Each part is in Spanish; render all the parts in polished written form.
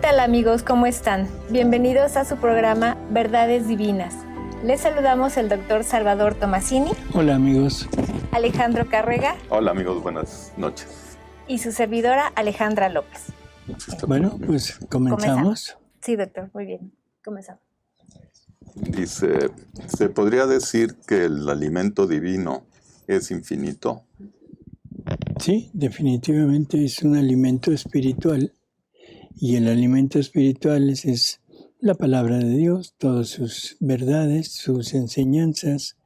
tal amigos? ¿Cómo están? Bienvenidos a su programa Verdades Divinas. Les saludamos el doctor Salvador Tomasini. Hola amigos. Alejandro Carrega. Hola amigos, buenas noches. Y su servidora Alejandra López. Bueno, pues comenzamos. Sí, doctor, muy bien. Comenzamos. Dice, ¿se podría decir que el alimento divino es infinito? Sí, definitivamente es un alimento espiritual. Y el alimento espiritual es la palabra de Dios, todas sus verdades, sus enseñanzas,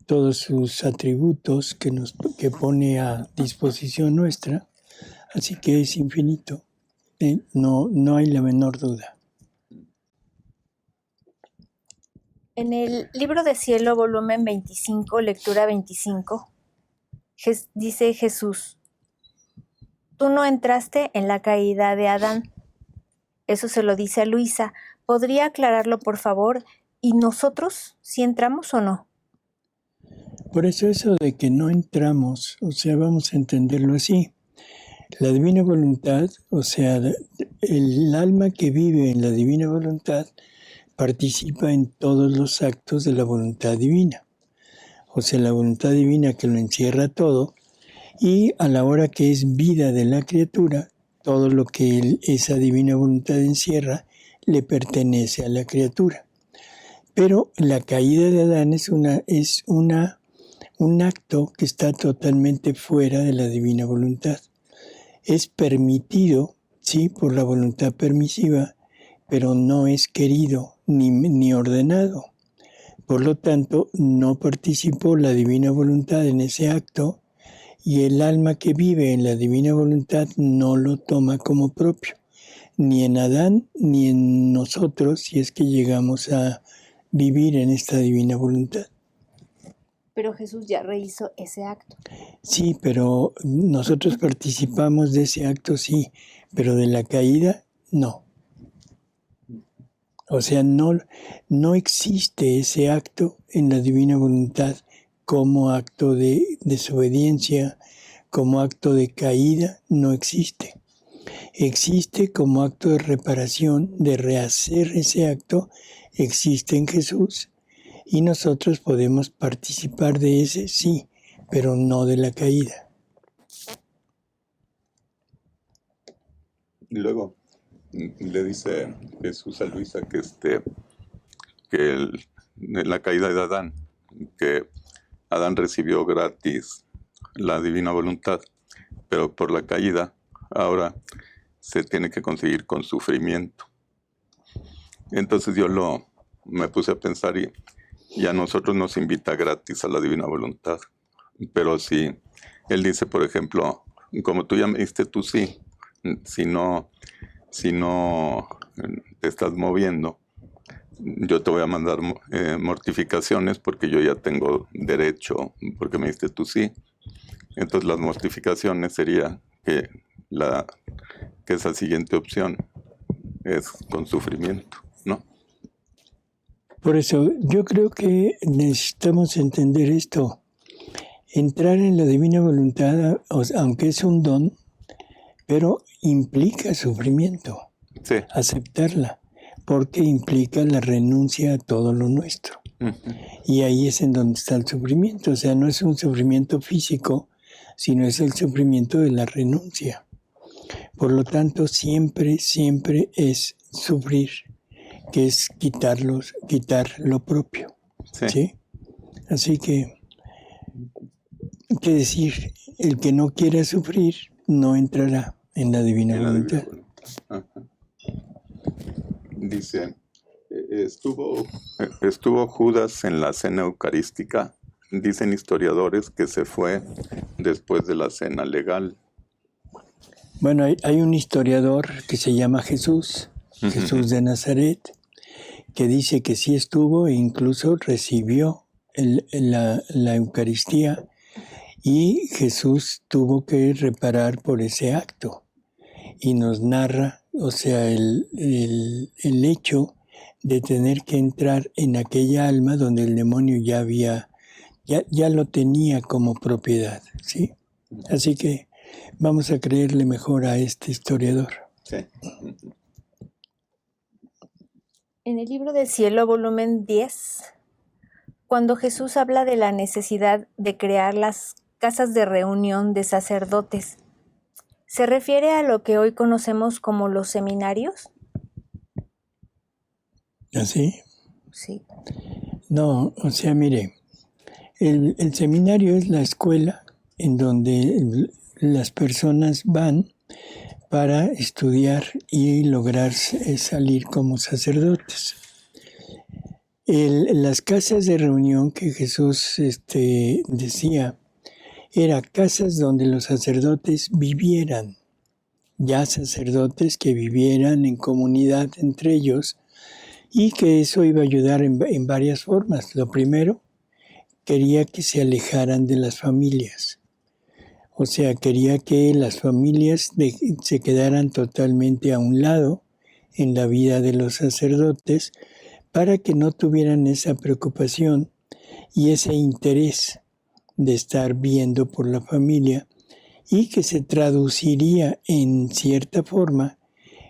todos sus atributos que pone a disposición nuestra. Así que es infinito. No hay la menor duda. En el Libro de Cielo, volumen 25, lectura 25, dice Jesús: tú no entraste en la caída de Adán. Eso se lo dice a Luisa. ¿Podría aclararlo, por favor? ¿Y nosotros, si entramos o no? Por eso de que no entramos, o sea, vamos a entenderlo así. La divina voluntad, o sea, el alma que vive en la divina voluntad participa en todos los actos de la voluntad divina. O sea, la voluntad divina que lo encierra todo, y a la hora que es vida de la criatura, todo lo que esa divina voluntad encierra le pertenece a la criatura. Pero la caída de Adán es un acto que está totalmente fuera de la divina voluntad. Es permitido, sí, por la voluntad permisiva, pero no es querido ni ordenado. Por lo tanto, no participó la divina voluntad en ese acto, y el alma que vive en la divina voluntad no lo toma como propio, ni en Adán ni en nosotros, si es que llegamos a vivir en esta divina voluntad. Pero Jesús ya rehizo ese acto. Sí, pero nosotros participamos de ese acto, sí, pero de la caída, no. O sea, no existe ese acto en la divina voluntad como acto de desobediencia, como acto de caída, no existe. Existe como acto de reparación, de rehacer ese acto, existe en Jesús, y nosotros podemos participar de ese, sí, pero no de la caída. Y luego le dice Jesús a Luisa la caída de Adán, que Adán recibió gratis la divina voluntad, pero por la caída ahora se tiene que conseguir con sufrimiento. Entonces yo me puse a pensar y a nosotros nos invita gratis a la divina voluntad. Pero si él dice, por ejemplo, como tú ya me diste tu sí, si no te estás moviendo, yo te voy a mandar mortificaciones porque yo ya tengo derecho, porque me diste tu sí. Entonces las mortificaciones sería que esa siguiente opción es con sufrimiento, ¿no? Por eso yo creo que necesitamos entender esto. Entrar en la divina voluntad, aunque es un don, pero implica sufrimiento. Sí. Aceptarla, porque implica la renuncia a todo lo nuestro. Uh-huh. Y ahí es en donde está el sufrimiento. O sea, no es un sufrimiento físico, sino es el sufrimiento de la renuncia. Por lo tanto, siempre es sufrir, que es quitar lo propio. Sí. ¿Sí? Así que decir, el que no quiera sufrir no entrará en la divina voluntad. Uh-huh. Dice, estuvo Judas en la cena eucarística. Dicen historiadores que se fue después de la cena legal. Bueno, hay un historiador que se llama Jesús de Nazaret, que dice que sí estuvo e incluso recibió la Eucaristía, y Jesús tuvo que reparar por ese acto. Y nos narra, o sea, el hecho de tener que entrar en aquella alma donde el demonio ya lo tenía como propiedad, ¿sí? Así que vamos a creerle mejor a este historiador. Sí. En el libro del cielo, volumen 10, cuando Jesús habla de la necesidad de crear las casas de reunión de sacerdotes, ¿se refiere a lo que hoy conocemos como los seminarios? ¿Así? Sí. No, o sea, mire, el seminario es la escuela en donde las personas van para estudiar y lograr salir como sacerdotes. Las casas de reunión que Jesús decía, eran casas donde los sacerdotes vivieran, ya sacerdotes que vivieran en comunidad entre ellos, y que eso iba a ayudar en varias formas. Lo primero, quería que se alejaran de las familias. O sea, quería que las familias se quedaran totalmente a un lado en la vida de los sacerdotes para que no tuvieran esa preocupación y ese interés de estar viendo por la familia, y que se traduciría en cierta forma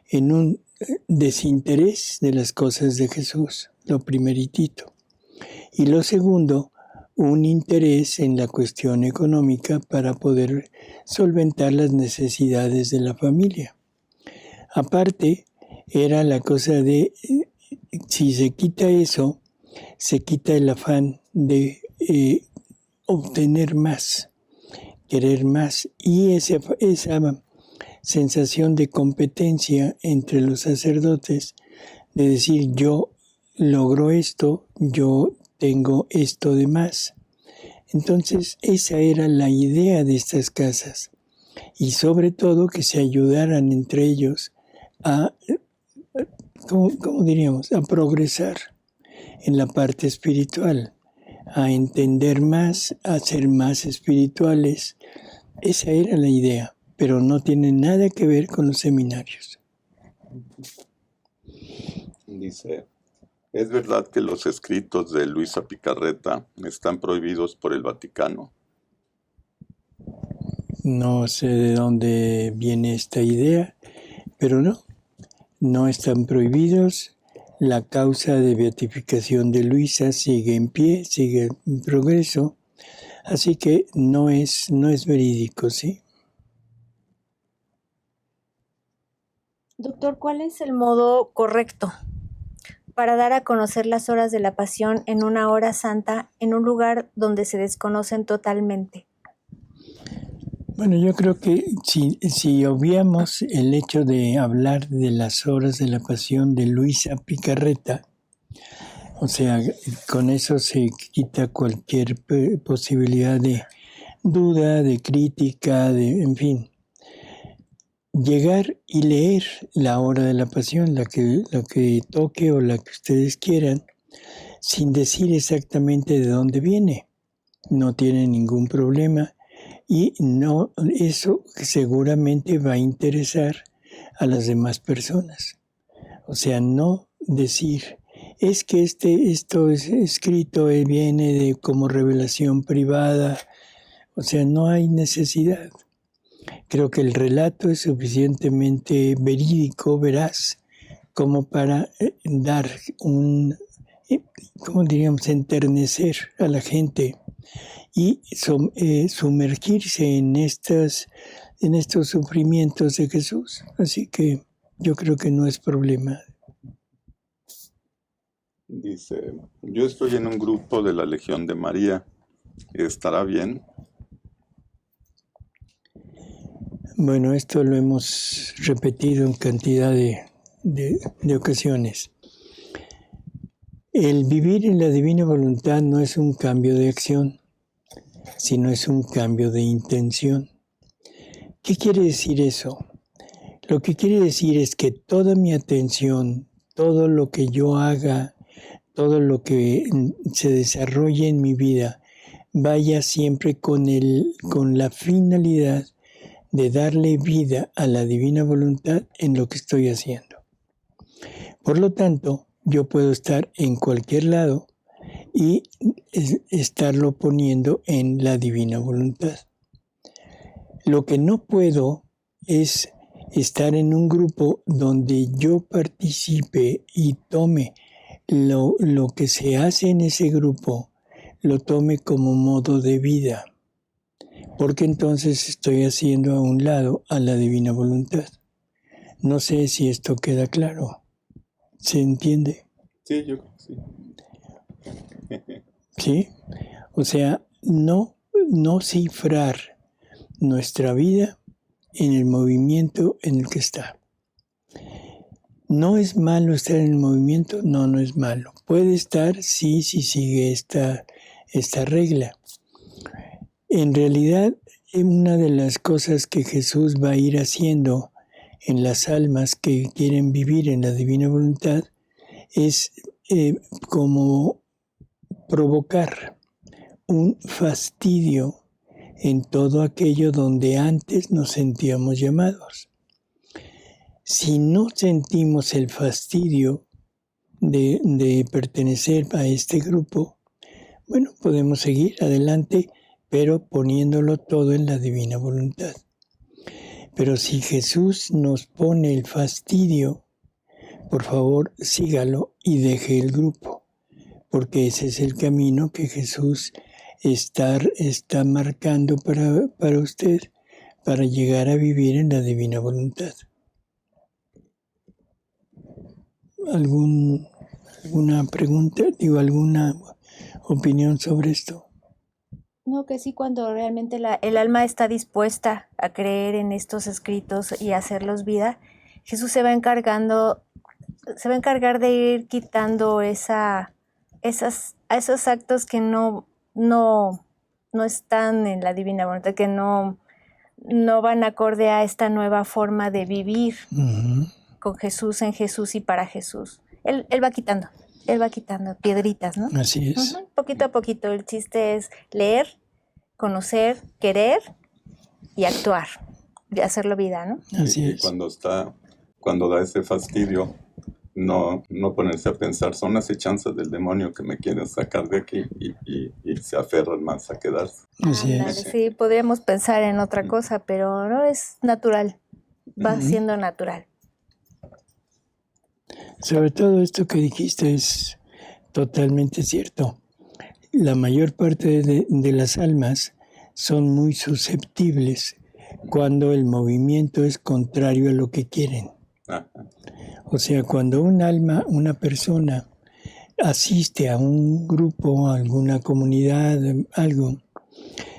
en un desinterés de las cosas de Jesús, lo primeritito. Y lo segundo, un interés en la cuestión económica para poder solventar las necesidades de la familia. Aparte, era la cosa de, si se quita eso, se quita el afán de obtener más, querer más, y esa sensación de competencia entre los sacerdotes, de decir yo logro esto, yo tengo esto de más. Entonces esa era la idea de estas casas, y sobre todo que se ayudaran entre ellos a, ¿cómo diríamos?, a progresar en la parte espiritual, a entender más, a ser más espirituales. Esa era la idea, pero no tiene nada que ver con los seminarios. Dice, ¿es verdad que los escritos de Luisa Picarreta están prohibidos por el Vaticano? No sé de dónde viene esta idea, pero no están prohibidos. La causa de beatificación de Luisa sigue en pie, sigue en progreso, así que no es verídico, ¿sí? Doctor, ¿cuál es el modo correcto para dar a conocer las horas de la pasión en una hora santa en un lugar donde se desconocen totalmente? Bueno, yo creo que si obviamos el hecho de hablar de las horas de la pasión de Luisa Picarreta, o sea, con eso se quita cualquier posibilidad de duda, de crítica, en fin. Llegar y leer la hora de la pasión, la que toque o la que ustedes quieran, sin decir exactamente de dónde viene. No tiene ningún problema, y eso seguramente va a interesar a las demás personas. O sea, no decir, es que esto es escrito, viene como revelación privada. O sea, no hay necesidad. Creo que el relato es suficientemente verídico, veraz, como para dar ¿cómo diríamos?, enternecer a la gente y sumergirse en estos sufrimientos de Jesús. Así que yo creo que no es problema. Dice, yo estoy en un grupo de la Legión de María, ¿estará bien? Bueno, esto lo hemos repetido en cantidad de ocasiones. El vivir en la divina voluntad no es un cambio de acción, sino es un cambio de intención. ¿Qué quiere decir eso? Lo que quiere decir es que toda mi atención, todo lo que yo haga, todo lo que se desarrolle en mi vida, vaya siempre con la finalidad de darle vida a la divina voluntad en lo que estoy haciendo. Por lo tanto, yo puedo estar en cualquier lado y estarlo poniendo en la divina voluntad. Lo que no puedo es estar en un grupo donde yo participe y tome lo que se hace en ese grupo lo tome como modo de vida, porque entonces estoy haciendo a un lado a la divina voluntad. No sé si esto queda claro. ¿Se entiende? Sí, yo creo que sí. ¿Sí? O sea, no cifrar nuestra vida en el movimiento en el que está. ¿No es malo estar en el movimiento? No, no es malo. Puede estar, sí, si sigue esta regla. En realidad, una de las cosas que Jesús va a ir haciendo en las almas que quieren vivir en la divina voluntad es como provocar un fastidio en todo aquello donde antes nos sentíamos llamados. Si no sentimos el fastidio de pertenecer a este grupo, bueno, podemos seguir adelante, pero poniéndolo todo en la divina voluntad. Pero si Jesús nos pone el fastidio, por favor, sígalo y deje el grupo, porque ese es el camino que Jesús está marcando para usted, para llegar a vivir en la divina voluntad. ¿Alguna pregunta? ¿Alguna opinión sobre esto? No, que sí, cuando realmente el alma está dispuesta a creer en estos escritos y hacerlos vida, Jesús se va a encargar de ir quitando esos actos que no están en la divina voluntad, que no van acorde a esta nueva forma de vivir con Jesús, en Jesús y para Jesús. Él va quitando piedritas, ¿no? Así es. Poquito a poquito. El chiste es leer, conocer, querer y actuar, y hacerlo vida, ¿no? Así es. Cuando da ese fastidio, no ponerse a pensar, son las hechanzas del demonio que me quieren sacar de aquí, y se aferran más a quedarse. Así es. Sí, podríamos pensar en otra cosa, pero no, es natural, va siendo natural. Sobre todo esto que dijiste es totalmente cierto. La mayor parte de las almas son muy susceptibles cuando el movimiento es contrario a lo que quieren. O sea, cuando una persona asiste a un grupo, a alguna comunidad, algo,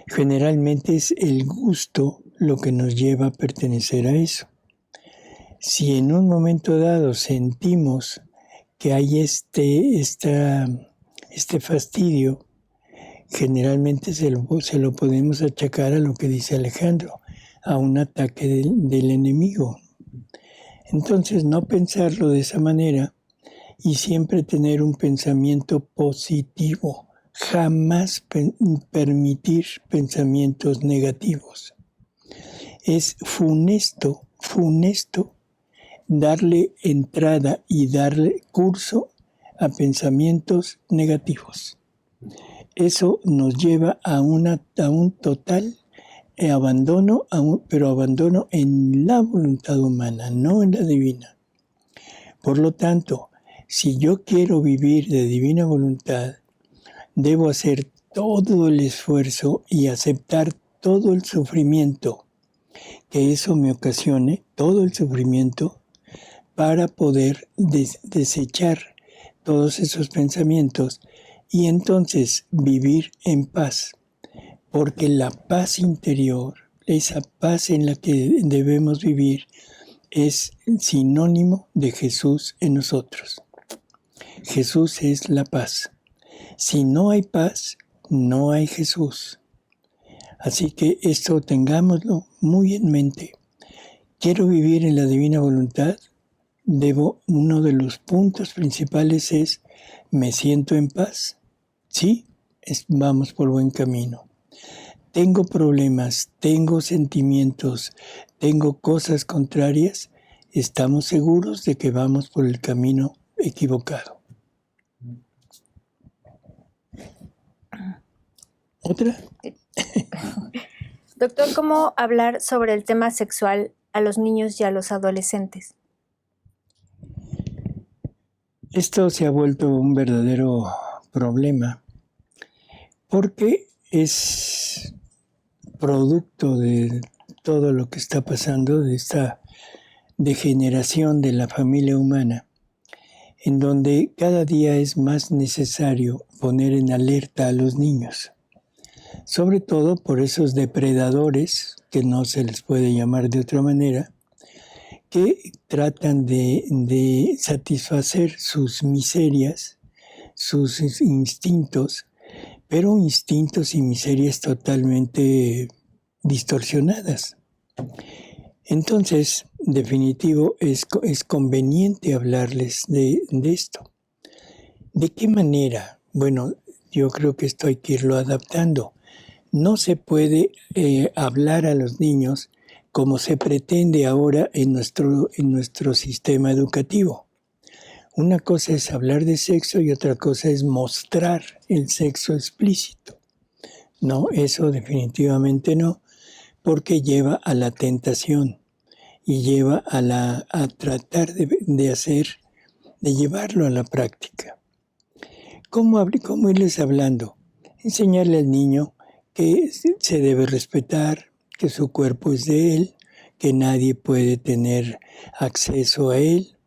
generalmente es el gusto lo que nos lleva a pertenecer a eso. Si en un momento dado sentimos que hay este fastidio, generalmente se lo podemos achacar a lo que dice Alejandro, a un ataque del enemigo. Entonces, no pensarlo de esa manera y siempre tener un pensamiento positivo, jamás permitir pensamientos negativos. Es funesto darle entrada y darle curso a pensamientos negativos. Eso nos lleva a un total abandono, pero abandono en la voluntad humana, no en la divina. Por lo tanto, si yo quiero vivir de divina voluntad, debo hacer todo el esfuerzo y aceptar todo el sufrimiento que eso me ocasione, todo el sufrimiento, para poder desechar todos esos pensamientos y entonces vivir en paz. Porque la paz interior, esa paz en la que debemos vivir, es sinónimo de Jesús en nosotros. Jesús es la paz. Si no hay paz, no hay Jesús. Así que esto tengámoslo muy en mente. Quiero vivir en la divina voluntad. Uno de los puntos principales es, ¿me siento en paz? Sí, vamos por buen camino. Tengo problemas, tengo sentimientos, tengo cosas contrarias, estamos seguros de que vamos por el camino equivocado. ¿Otra? Doctor, ¿cómo hablar sobre el tema sexual a los niños y a los adolescentes? Esto se ha vuelto un verdadero problema porque es producto de todo lo que está pasando, de esta degeneración de la familia humana, en donde cada día es más necesario poner en alerta a los niños, sobre todo por esos depredadores, que no se les puede llamar de otra manera, que tratan de satisfacer sus miserias, sus instintos, pero instintos y miserias totalmente distorsionadas. Entonces, definitivo, es conveniente hablarles de esto. ¿De qué manera? Bueno, yo creo que esto hay que irlo adaptando. No se puede hablar a los niños como se pretende ahora en nuestro sistema educativo. Una cosa es hablar de sexo y otra cosa es mostrar el sexo explícito. No, eso definitivamente no, porque lleva a la tentación y lleva a tratar de llevarlo a la práctica. ¿Cómo irles hablando? Enseñarle al niño que se debe respetar, que su cuerpo es de él, que nadie puede tener acceso a él.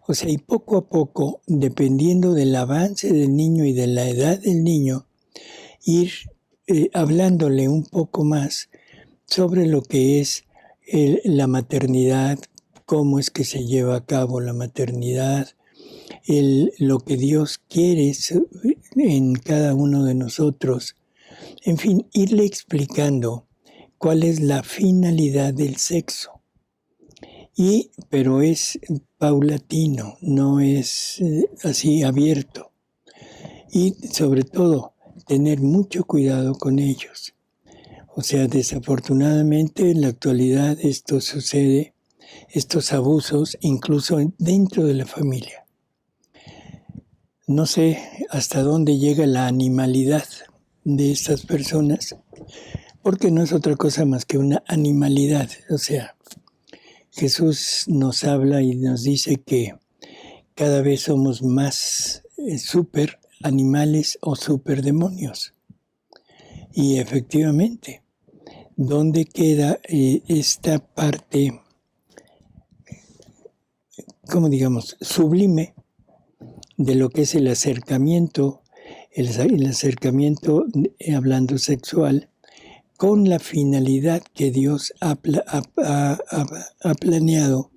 O sea, y poco a poco, dependiendo del avance del niño y de la edad del niño, ir hablándole un poco más sobre lo que es la maternidad, cómo es que se lleva a cabo la maternidad, lo que Dios quiere en cada uno de nosotros. En fin, irle explicando cuál es la finalidad del sexo. Pero es paulatino, no es así abierto. Y sobre todo, tener mucho cuidado con ellos. O sea, desafortunadamente en la actualidad esto sucede, estos abusos, incluso dentro de la familia. No sé hasta dónde llega la animalidad de estas personas, porque no es otra cosa más que una animalidad. O sea, Jesús nos habla y nos dice que cada vez somos más super animales o super demonios. Y efectivamente, ¿dónde queda esta parte, como digamos, sublime de lo que es el acercamiento, hablando sexual, con la finalidad que Dios ha planeado?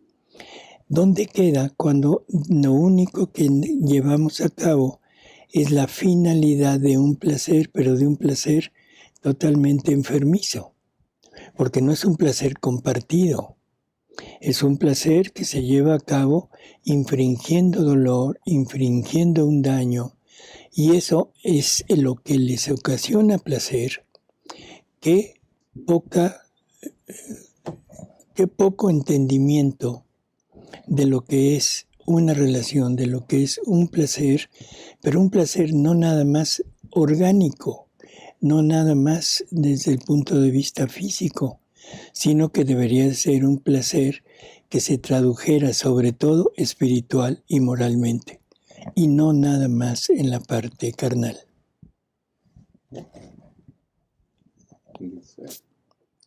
¿Dónde queda cuando lo único que llevamos a cabo es la finalidad de un placer, pero de un placer totalmente enfermizo? Porque no es un placer compartido, es un placer que se lleva a cabo infringiendo dolor, infringiendo un daño, y eso es lo que les ocasiona placer. Qué poco entendimiento de lo que es una relación, de lo que es un placer, pero un placer no nada más orgánico, no nada más desde el punto de vista físico, sino que debería ser un placer que se tradujera sobre todo espiritual y moralmente, y no nada más en la parte carnal.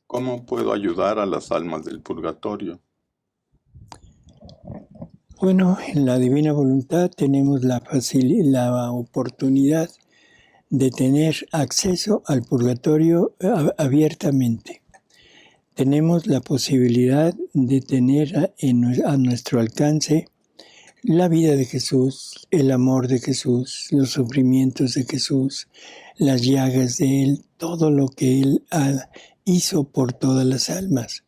¿Cómo puedo ayudar a las almas del purgatorio? Bueno, en la divina voluntad tenemos la oportunidad de tener acceso al purgatorio abiertamente. Tenemos la posibilidad de tener a nuestro alcance la vida de Jesús, el amor de Jesús, los sufrimientos de Jesús, las llagas de Él, todo lo que Él hizo por todas las almas.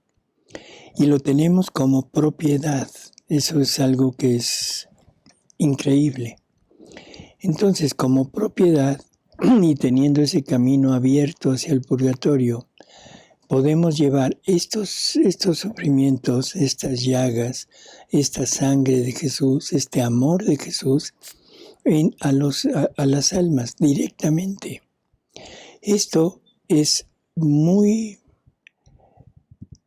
Y lo tenemos como propiedad. Eso es algo que es increíble. Entonces, como propiedad y teniendo ese camino abierto hacia el purgatorio, podemos llevar estos sufrimientos, estas llagas, esta sangre de Jesús, este amor de Jesús a las almas directamente. Esto es muy,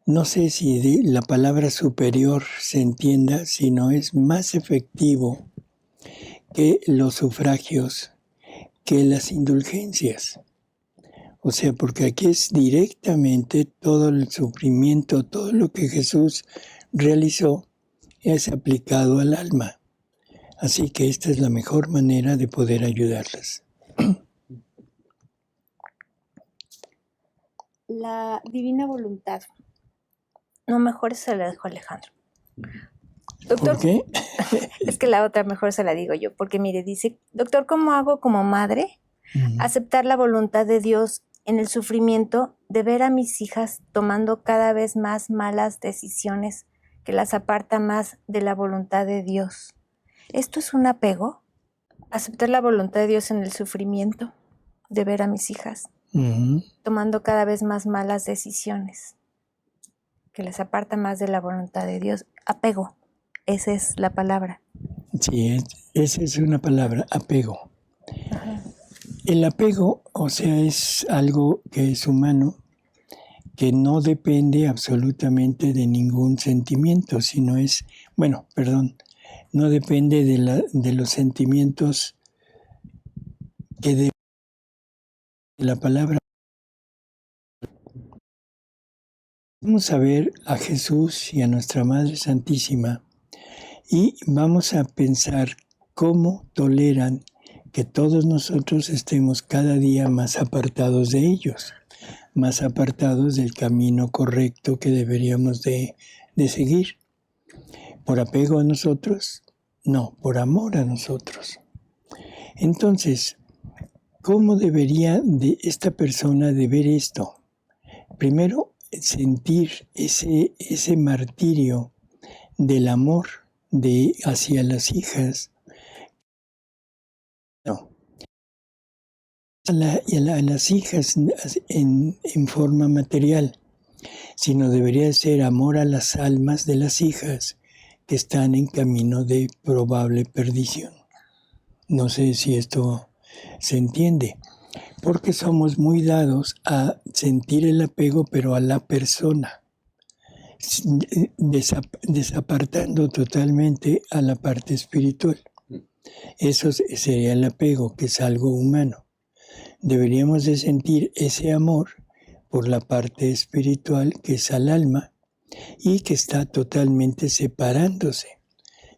no sé si la palabra superior se entienda, sino es más efectivo que los sufragios, que las indulgencias. O sea, porque aquí es directamente todo el sufrimiento, todo lo que Jesús realizó es aplicado al alma. Así que esta es la mejor manera de poder ayudarlas. La divina voluntad. No, mejor se la dejo a Alejandro. Doctor, ¿Por qué? es que la otra mejor se la digo yo, porque mire, dice, doctor, ¿cómo hago como madre aceptar la voluntad de Dios en el sufrimiento de ver a mis hijas tomando cada vez más malas decisiones que las aparta más de la voluntad de Dios? ¿Esto es un apego? ¿Aceptar la voluntad de Dios en el sufrimiento de ver a mis hijas tomando cada vez más malas decisiones que les aparta más de la voluntad de Dios? Apego, esa es la palabra. Sí, esa es una palabra, apego. Ajá. El apego, o sea, es algo que es humano, que no depende absolutamente de ningún sentimiento, sino es, no depende de los sentimientos que de la palabra. Vamos a ver a Jesús y a nuestra Madre Santísima y vamos a pensar cómo toleran que todos nosotros estemos cada día más apartados de ellos, más apartados del camino correcto que deberíamos de seguir. ¿Por apego a nosotros? No, por amor a nosotros. Entonces, ¿cómo debería de esta persona de ver esto? Primero, sentir ese martirio del amor hacia las hijas. No. A las hijas en forma material, sino debería ser amor a las almas de las hijas que están en camino de probable perdición. No sé si esto se entiende, porque somos muy dados a sentir el apego, pero a la persona, desapartando totalmente a la parte espiritual. Eso sería el apego, que es algo humano. Deberíamos de sentir ese amor por la parte espiritual, que es al alma, y que está totalmente separándose.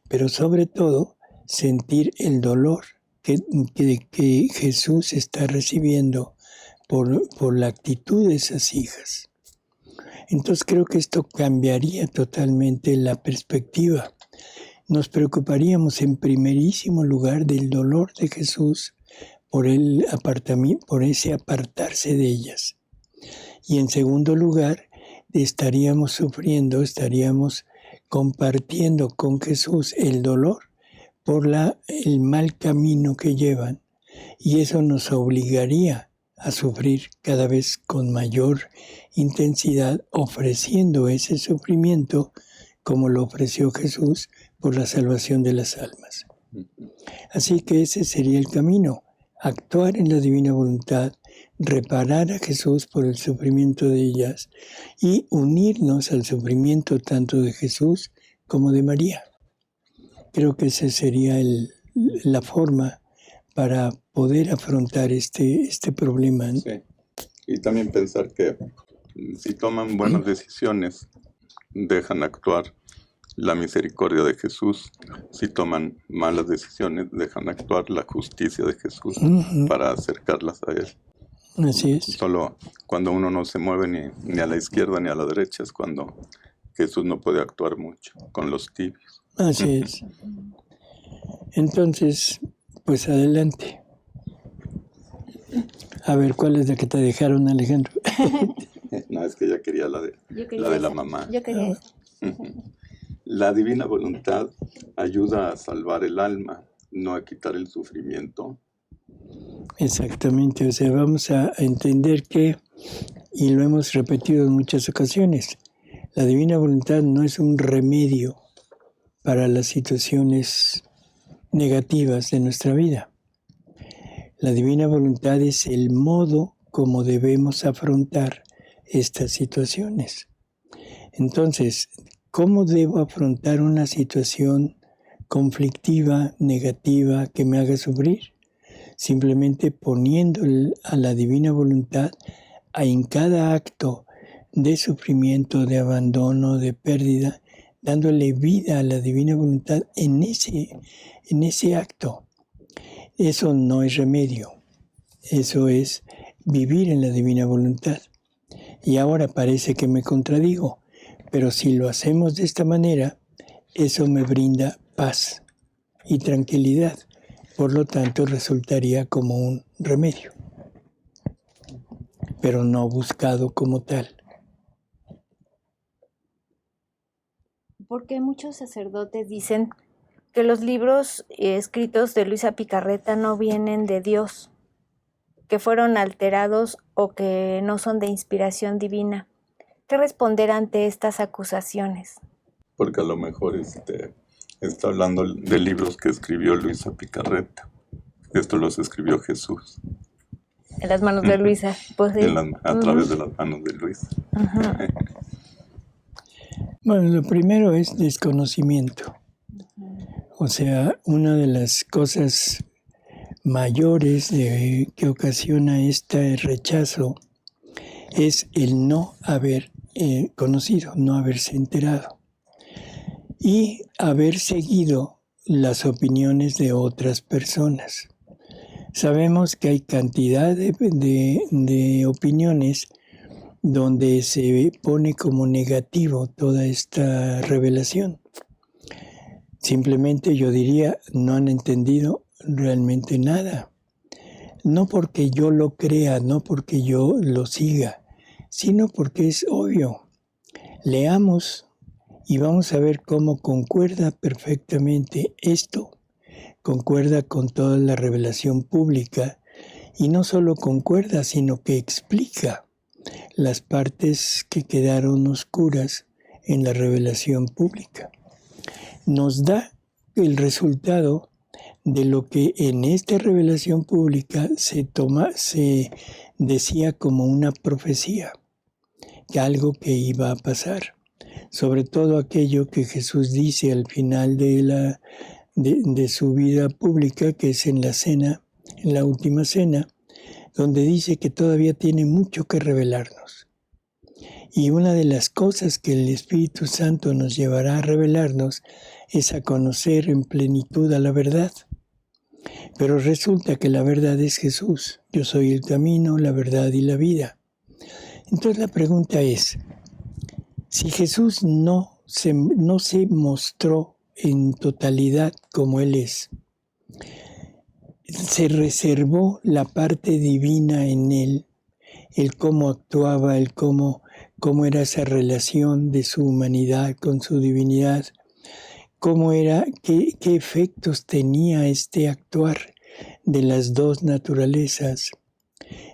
Pero sobre todo, sentir el dolor que Jesús está recibiendo por la actitud de esas hijas. Entonces creo que esto cambiaría totalmente la perspectiva. Nos preocuparíamos en primerísimo lugar del dolor de Jesús por ese apartarse de ellas. Y en segundo lugar, estaríamos compartiendo con Jesús el dolor por el mal camino que llevan, y eso nos obligaría a sufrir cada vez con mayor intensidad, ofreciendo ese sufrimiento como lo ofreció Jesús por la salvación de las almas. Así que ese sería el camino: actuar en la divina voluntad, reparar a Jesús por el sufrimiento de ellas y unirnos al sufrimiento tanto de Jesús como de María. Creo que esa sería la forma para poder afrontar este problema, ¿no? Sí. Y también pensar que si toman buenas decisiones, dejan actuar la misericordia de Jesús. Si toman malas decisiones, dejan actuar la justicia de Jesús para acercarlas a Él. Así es. Solo cuando uno no se mueve ni a la izquierda ni a la derecha es cuando Jesús no puede actuar mucho con los tibios. Así es. Entonces, pues adelante. A ver, ¿cuál es la que te dejaron, Alejandro? No, es que ella quería la de la mamá. Yo quería esa. La divina voluntad ayuda a salvar el alma, no a quitar el sufrimiento. Exactamente, o sea, vamos a entender que, y lo hemos repetido en muchas ocasiones, la divina voluntad no es un remedio para las situaciones negativas de nuestra vida. La divina voluntad es el modo como debemos afrontar estas situaciones. Entonces, ¿cómo debo afrontar una situación conflictiva, negativa, que me haga sufrir. Simplemente poniendo a la divina voluntad en cada acto de sufrimiento, de abandono, de pérdida, dándole vida a la divina voluntad en ese acto. Eso no es remedio, eso es vivir en la divina voluntad. Y ahora parece que me contradigo, pero si lo hacemos de esta manera, eso me brinda paz y tranquilidad. Por lo tanto, resultaría como un remedio, pero no buscado como tal. Porque muchos sacerdotes dicen que los libros escritos de Luisa Picarreta no vienen de Dios, que fueron alterados o que no son de inspiración divina. ¿Qué responder ante estas acusaciones? Porque a lo mejor está hablando de libros que escribió Luisa Picarreta. Esto los escribió Jesús. En las manos de Luisa. Pues, sí. A través de las manos de Luisa. Bueno, lo primero es desconocimiento. O sea, una de las cosas mayores que ocasiona este rechazo es el no haber conocido, no haberse enterado y haber seguido las opiniones de otras personas. Sabemos que hay cantidad de opiniones donde se pone como negativo toda esta revelación. Simplemente yo diría, no han entendido realmente nada. No porque yo lo crea, no porque yo lo siga, sino porque es obvio. Leamos y vamos a ver cómo concuerda perfectamente esto, concuerda con toda la revelación pública, y no solo concuerda, sino que explica las partes que quedaron oscuras en la revelación pública. Nos da el resultado de lo que en esta revelación pública se decía como una profecía, que algo que iba a pasar, sobre todo aquello que Jesús dice al final de su vida pública, que es en la cena, en la última cena, donde dice que todavía tiene mucho que revelarnos. Y una de las cosas que el Espíritu Santo nos llevará a revelarnos es a conocer en plenitud a la verdad. Pero resulta que la verdad es Jesús. Yo soy el camino, la verdad y la vida. Entonces la pregunta es, si Jesús no se mostró en totalidad como Él es, se reservó la parte divina en Él, el cómo actuaba, el cómo era esa relación de su humanidad con su divinidad, cómo era, qué efectos tenía este actuar de las dos naturalezas.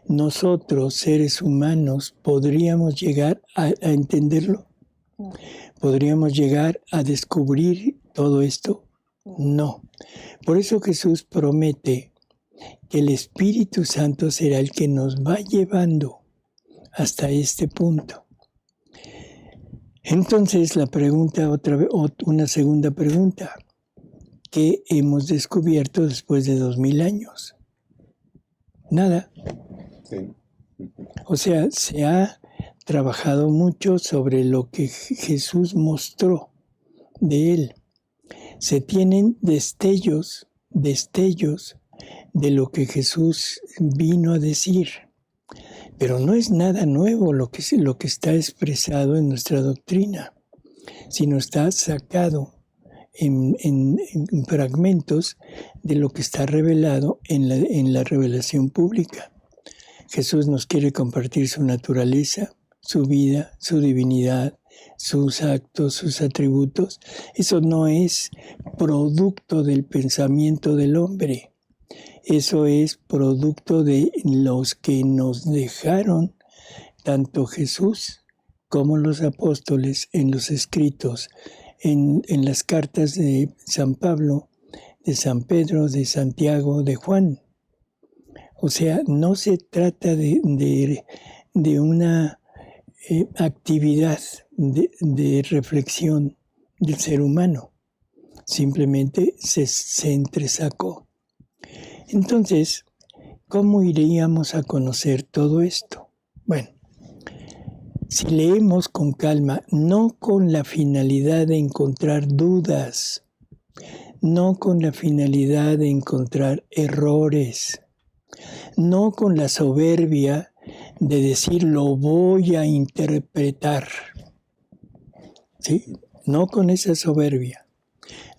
Nosotros, seres humanos, ¿podríamos llegar a entenderlo? ¿Podríamos llegar a descubrir todo esto? No. Por eso Jesús promete que el Espíritu Santo será el que nos va llevando hasta este punto. Entonces la pregunta, una segunda pregunta, ¿qué hemos descubierto después de 2000 años? Nada. Sí. O sea, se ha trabajado mucho sobre lo que Jesús mostró de Él. Se tienen destellos de lo que Jesús vino a decir. Pero no es nada nuevo lo que está expresado en nuestra doctrina, sino está sacado en fragmentos de lo que está revelado en la revelación pública. Jesús nos quiere compartir su naturaleza, su vida, su divinidad, sus actos, sus atributos. Eso no es producto del pensamiento del hombre. Eso es producto de los que nos dejaron tanto Jesús como los apóstoles en los escritos, en las cartas de San Pablo, de San Pedro, de Santiago, de Juan. O sea, no se trata de una actividad de reflexión del ser humano, simplemente se entresacó. Entonces, ¿cómo iríamos a conocer todo esto? Bueno, si leemos con calma, no con la finalidad de encontrar dudas, no con la finalidad de encontrar errores, no con la soberbia de decir lo voy a interpretar, ¿sí? No con esa soberbia,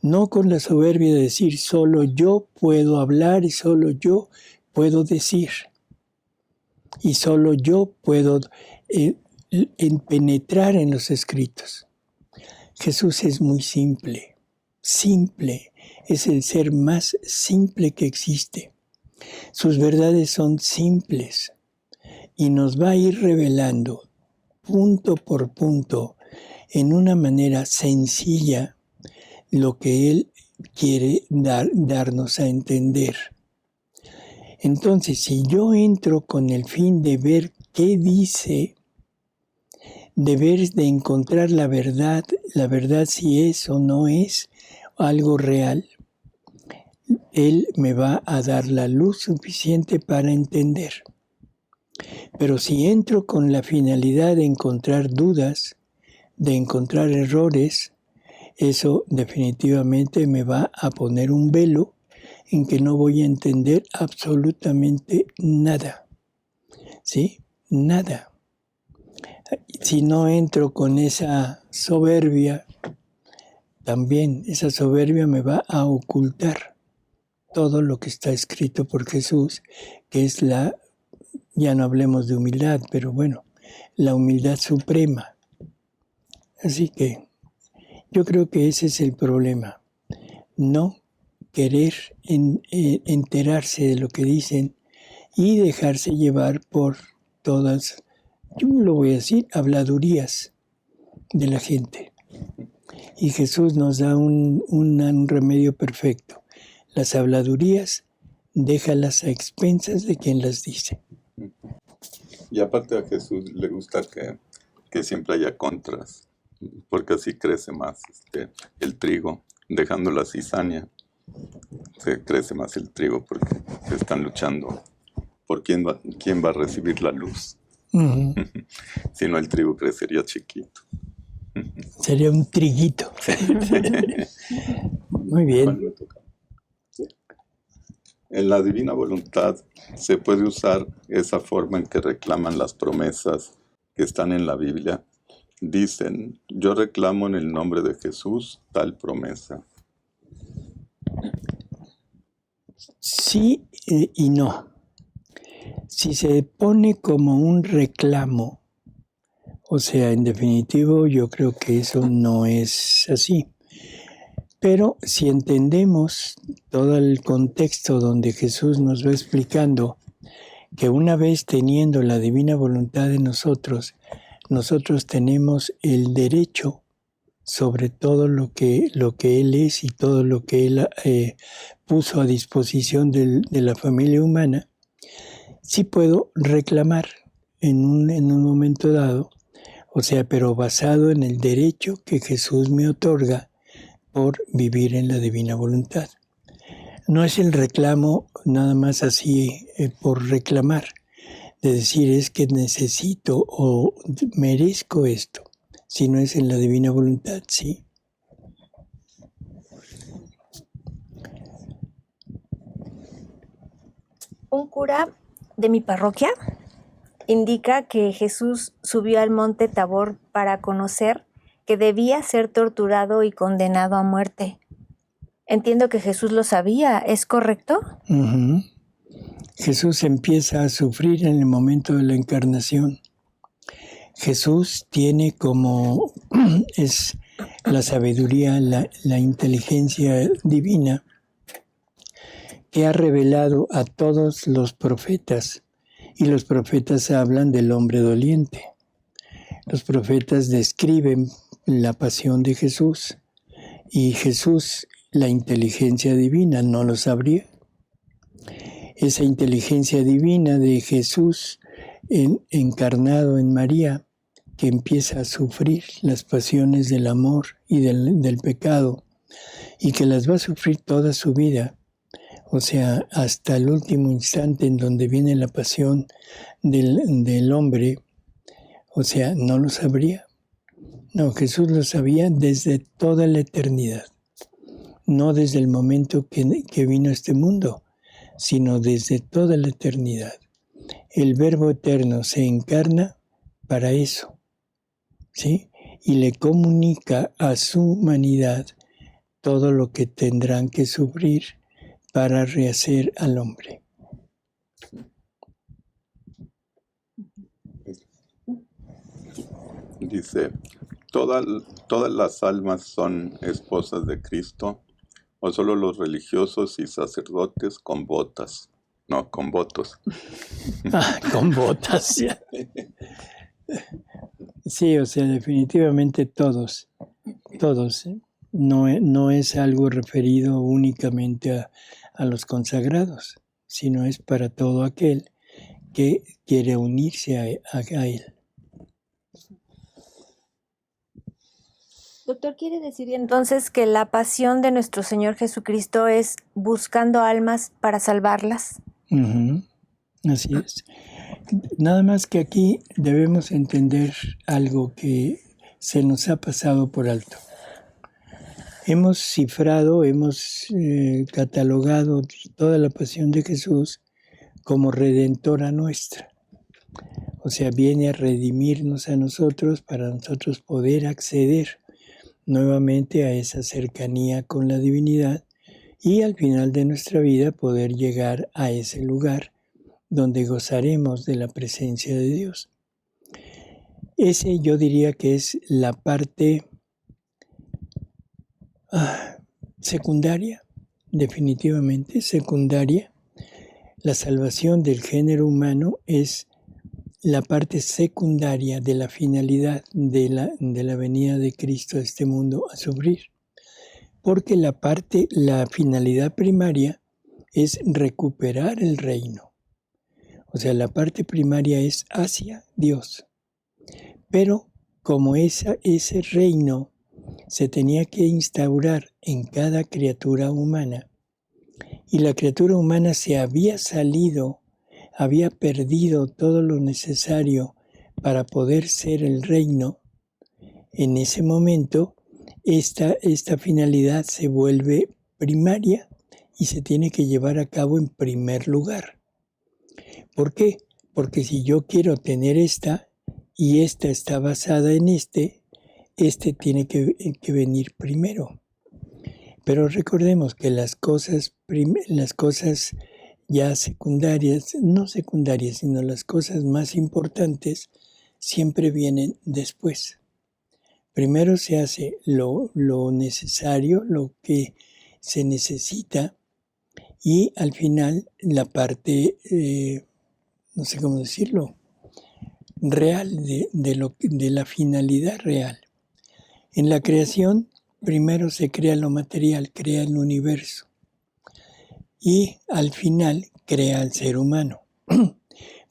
no con la soberbia de decir solo yo puedo hablar y solo yo puedo decir y solo yo puedo penetrar en los escritos. Jesús es muy simple, es el ser más simple que existe. Sus verdades son simples y nos va a ir revelando punto por punto en una manera sencilla lo que Él quiere darnos a entender. Entonces, si yo entro con el fin de ver qué dice, de encontrar la verdad si es o no es algo real, Él me va a dar la luz suficiente para entender. Pero si entro con la finalidad de encontrar dudas, de encontrar errores, eso definitivamente me va a poner un velo en que no voy a entender absolutamente nada. ¿Sí? Nada. Si no entro con esa soberbia, también esa soberbia me va a ocultar todo lo que está escrito por Jesús, que es ya no hablemos de humildad, pero bueno, la humildad suprema. Así que yo creo que ese es el problema, no querer enterarse de lo que dicen y dejarse llevar por todas, yo lo voy a decir, habladurías de la gente. Y Jesús nos da un remedio perfecto. Las habladurías, déjalas a expensas de quien las dice. Y aparte a Jesús le gusta que siempre haya contras, porque así crece más el trigo, dejando la cizaña, se crece más el trigo porque se están luchando por quién va a recibir la luz. Uh-huh. Si no, el trigo crecería chiquito. Sería un triguito. Muy bien. En la divina voluntad se puede usar esa forma en que reclaman las promesas que están en la Biblia. Dicen, yo reclamo en el nombre de Jesús tal promesa. Sí y no. Si se pone como un reclamo, o sea, en definitivo, yo creo que eso no es así. Pero si entendemos todo el contexto donde Jesús nos va explicando que una vez teniendo la divina voluntad de nosotros tenemos el derecho sobre todo lo que Él es y todo lo que Él puso a disposición de la familia humana, sí puedo reclamar en un momento dado, o sea, pero basado en el derecho que Jesús me otorga por vivir en la divina voluntad. No es el reclamo nada más así por reclamar, de decir es que necesito o merezco esto, sino es en la divina voluntad, sí. Un cura de mi parroquia indica que Jesús subió al monte Tabor para conocer que debía ser torturado y condenado a muerte. Entiendo que Jesús lo sabía, ¿es correcto? Uh-huh. Jesús empieza a sufrir en el momento de la encarnación. Jesús tiene como es la sabiduría, la inteligencia divina que ha revelado a todos los profetas, y los profetas hablan del hombre doliente. Los profetas describen la pasión de Jesús, y Jesús, la inteligencia divina, no lo sabría. Esa inteligencia divina de Jesús encarnado en María, que empieza a sufrir las pasiones del amor y del pecado, y que las va a sufrir toda su vida, o sea, hasta el último instante en donde viene la pasión del hombre, o sea, no lo sabría. No, Jesús lo sabía desde toda la eternidad, no desde el momento que vino a este mundo, sino desde toda la eternidad. El Verbo eterno se encarna para eso, ¿sí? Y le comunica a su humanidad todo lo que tendrán que sufrir para rehacer al hombre. Dice, ¿todas las almas son esposas de Cristo o solo los religiosos y sacerdotes con botas? No, con votos. Con botas. Sí, o sea, definitivamente todos. ¿Eh? No es algo referido únicamente a los consagrados, sino es para todo aquel que quiere unirse a él. Doctor, ¿quiere decir entonces que la pasión de nuestro Señor Jesucristo es buscando almas para salvarlas? Así es. Nada más que aquí debemos entender algo que se nos ha pasado por alto. Hemos cifrado, hemos catalogado toda la pasión de Jesús como redentora nuestra. O sea, viene a redimirnos a nosotros para nosotros poder acceder nuevamente a esa cercanía con la divinidad y al final de nuestra vida poder llegar a ese lugar donde gozaremos de la presencia de Dios. Ese yo diría que es la parte secundaria, definitivamente secundaria. La salvación del género humano es la parte secundaria de la finalidad de la venida de Cristo a este mundo a sufrir. Porque la finalidad primaria es recuperar el reino. O sea, la parte primaria es hacia Dios. Pero como ese reino se tenía que instaurar en cada criatura humana, y la criatura humana se había perdido todo lo necesario para poder ser el reino, en ese momento esta finalidad se vuelve primaria y se tiene que llevar a cabo en primer lugar. ¿Por qué? Porque si yo quiero tener esta y esta está basada en este tiene que venir primero. Pero recordemos que las cosas ya secundarias, no secundarias, sino las cosas más importantes, siempre vienen después. Primero se hace lo necesario, lo que se necesita, y al final la parte, no sé cómo decirlo, real, de la finalidad real. En la creación, primero se crea lo material, crea el universo. Y al final crea al ser humano.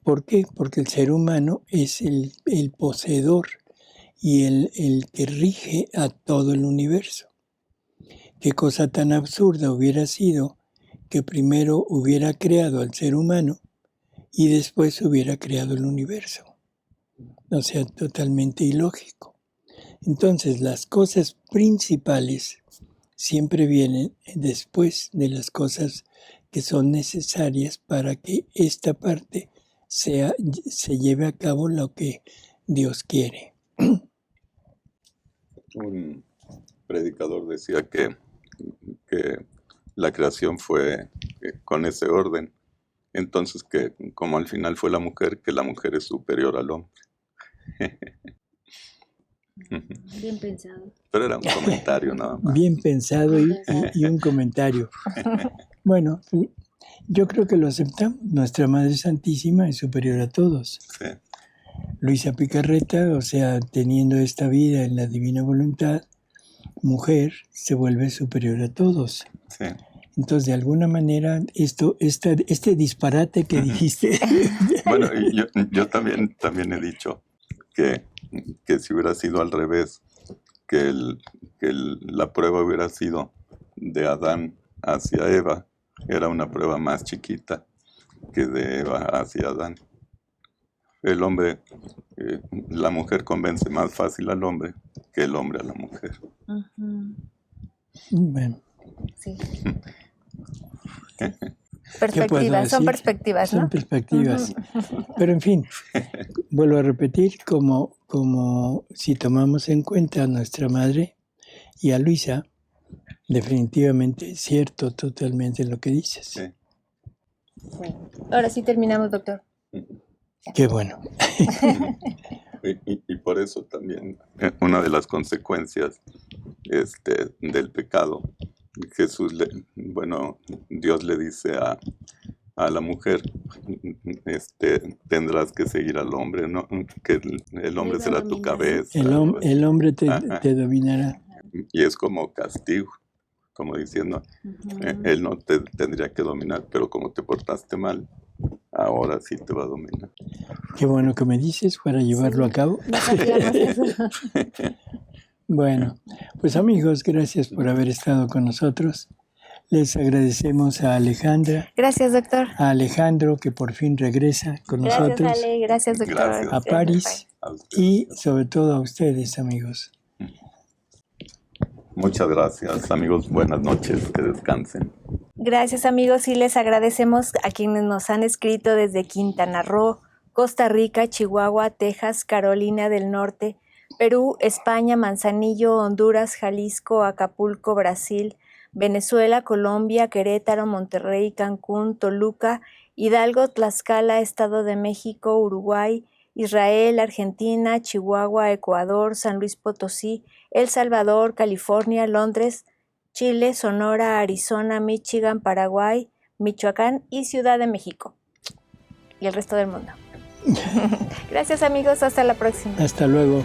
¿Por qué? Porque el ser humano es el poseedor y el que rige a todo el universo. ¿Qué cosa tan absurda hubiera sido que primero hubiera creado al ser humano y después hubiera creado el universo? O sea, totalmente ilógico. Entonces, las cosas principales siempre vienen después de las cosas que son necesarias para que esta parte se lleve a cabo lo que Dios quiere. Un predicador decía que la creación fue con ese orden. Entonces, que como al final fue la mujer, que la mujer es superior al hombre. Bien pensado. Pero era un comentario nada más. Bien pensado y un comentario. Bueno, yo creo que lo aceptamos. Nuestra Madre Santísima es superior a todos. Sí. Luisa Picarreta, o sea, teniendo esta vida en la divina voluntad, mujer se vuelve superior a todos. Sí. Entonces, de alguna manera, este disparate que dijiste... Bueno, yo también he dicho que si hubiera sido al revés, que la prueba hubiera sido de Adán hacia Eva era una prueba más chiquita que de Eva hacia Adán. El hombre, la mujer convence más fácil al hombre que el hombre a la mujer. Ujú. Bueno, Sí. ¿qué puedo Perspectivas, son decir? perspectivas, ¿no? Son perspectivas. Pero en fin, vuelvo a repetir, como si tomamos en cuenta a nuestra madre y a Luisa, definitivamente es cierto totalmente lo que dices. Sí. Bueno, ahora sí terminamos, doctor. Qué bueno. Y por eso también una de las consecuencias del pecado, Dios le dice a la mujer, tendrás que seguir al hombre, ¿no? Que el hombre Él va a será tu dominar. cabeza. algo así. El hombre Ajá. te dominará. Y es como castigo, como diciendo, él no te tendría que dominar, pero como te portaste mal, ahora sí te va a dominar. Qué bueno que me dices para llevarlo a cabo. No sabíamos eso. Bueno, pues amigos, gracias por haber estado con nosotros. Les agradecemos a Alejandra, Gracias, doctor. a Alejandro, que por fin regresa con Gracias, nosotros, Ale. Gracias, doctor. Gracias. a Paris A ustedes. y sobre todo a ustedes, amigos. Muchas gracias, amigos. Buenas noches, que descansen. Gracias, amigos, y les agradecemos a quienes nos han escrito desde Quintana Roo, Costa Rica, Chihuahua, Texas, Carolina del Norte, Perú, España, Manzanillo, Honduras, Jalisco, Acapulco, Brasil, Venezuela, Colombia, Querétaro, Monterrey, Cancún, Toluca, Hidalgo, Tlaxcala, Estado de México, Uruguay, Israel, Argentina, Chihuahua, Ecuador, San Luis Potosí, El Salvador, California, Londres, Chile, Sonora, Arizona, Michigan, Paraguay, Michoacán y Ciudad de México. Y el resto del mundo. Gracias, amigos. Hasta la próxima. Hasta luego.